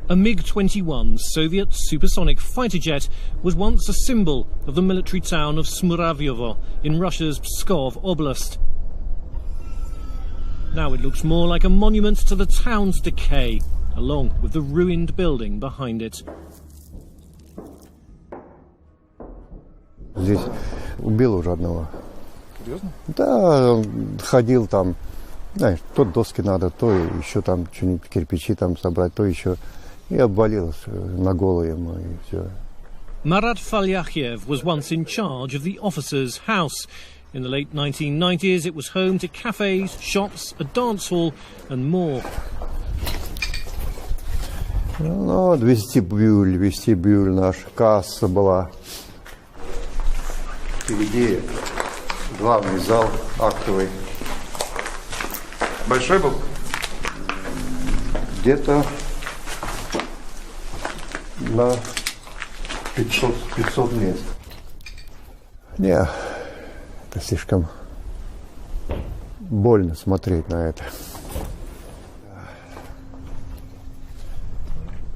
A MiG-21 Soviet supersonic fighter jet was once a symbol of the military town of Smuravyovo in Russia's Pskov Oblast. Now it looks more like a monument to the town's decay, along with the ruined building behind it. Здесь убил уже одного. Серьезно? Да, он ходил там, знаешь, то доски надо, то еще там что-нибудь, кирпичи там собрать, то еще. И обвалилось на голову ему, и все. Marat Falyakhev was once in charge of the officers' house. In the late 1990s, it was home to cafes, shops, a dance hall and more. Ну, вот вестибюль наш, касса была. Впереди главный зал актовый. Большой был? Где-то на 500 мест. Не, это слишком больно смотреть на это.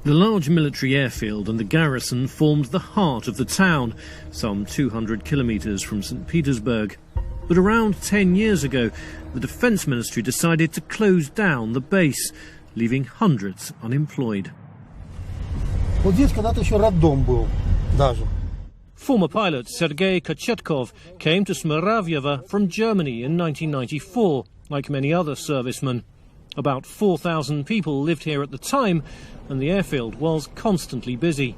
The large military airfield and the garrison formed the heart of the town, some 200 kilometres from St. Petersburg. But around 10 years ago, the Defence Ministry decided to close down the base, leaving hundreds unemployed. Вот здесь когда-то еще роддом был, даже. Former pilot Sergei Kochetkov came to Smuravyovo from Germany in 1994, like many other servicemen. About 4,000 people lived here at the time, and the airfield was constantly busy.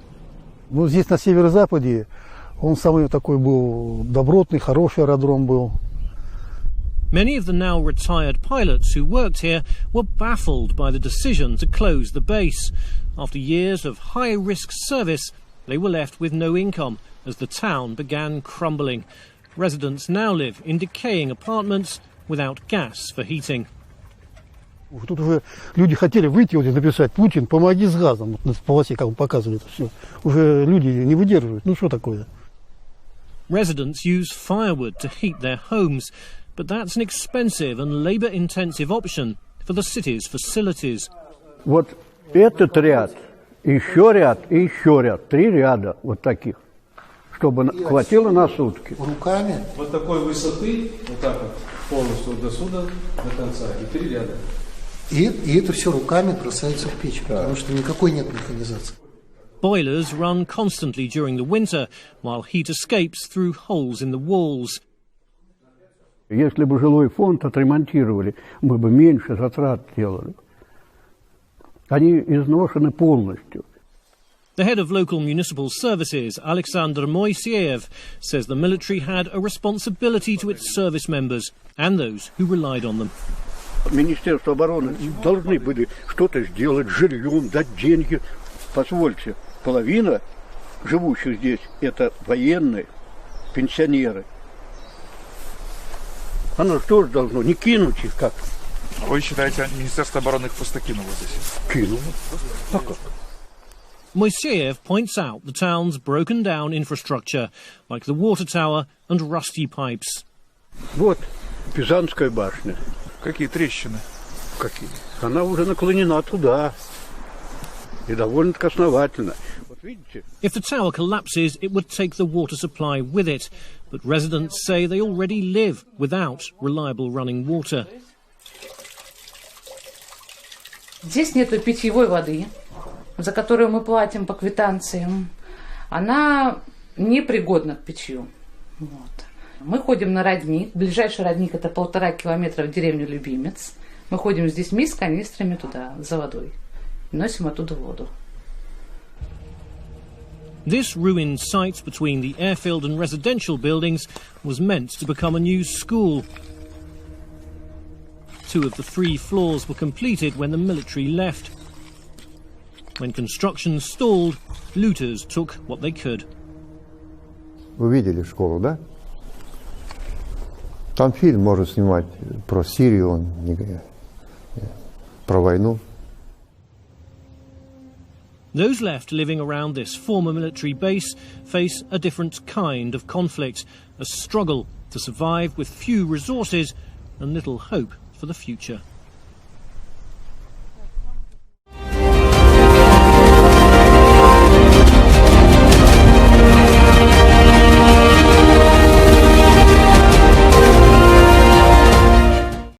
Вот здесь на северо-западе он самый такой был добротный, хороший аэродром был. Many of the now retired pilots who worked here were baffled by the decision to close the base. After years of high-risk service, they were left with no income as the town began crumbling. Residents now live in decaying apartments without gas for heating. Тут уже люди хотели выйти вот и написать: «Путин, помоги с газом». Вот на полосе, как он показывает, все. Уже люди не выдерживают. Ну что такое? Residents use firewood to heat their homes, but that's an expensive and labour-intensive option for the city's facilities. Вот этот ряд, еще ряд и еще ряд. 3 ряда вот таких, чтобы хватило на сутки. Руками? Вот такой высоты, вот так вот, полностью до сюда, до конца, и 3 ряда. И это все руками бросается в печь, потому что никакой нет механизации. Boilers run constantly during the winter, while heat escapes through holes in the walls. Если бы жилой фонд отремонтировали, мы бы меньше затрат делали. Они изношены полностью. The head of local municipal services, Alexander Moiseev, says the military had a responsibility to its service members and those who relied on them. Министерство обороны должны были что-то сделать с жильем, дать деньги. Позвольте, половина живущих здесь – это военные, пенсионеры. Оно что же должно, не кинуть их как? Вы считаете, Министерство обороны их просто кинуло здесь? Кинуло. А как? Moiseev points out the town's broken down infrastructure, like the water tower and rusty pipes. Вот Пизанская башня. Какие трещины? Какие? Она уже наклонена туда. И довольно-таки основательно. Вот видите? If the tower collapses, it would take the water supply with it. But residents say they already live without reliable running water. Здесь нету питьевой воды, за которую мы платим по квитанциям. Она непригодна к питью. Вот. Мы ходим на родник. Ближайший родник — это 1,5 километра в деревню Любимец. Мы ходим с детьми с канистрами туда, за водой. И носим оттуда воду. This ruined site between the airfield and residential buildings was meant to become a new school. 2 of the 3 floors were completed when the military left. When construction stalled, looters took what they could. Вы видели школу, да? Там фильм можно снимать про Сирию, про войну. Those left living around this former military base face a different kind of conflict, a struggle to survive with few resources and little hope for the future.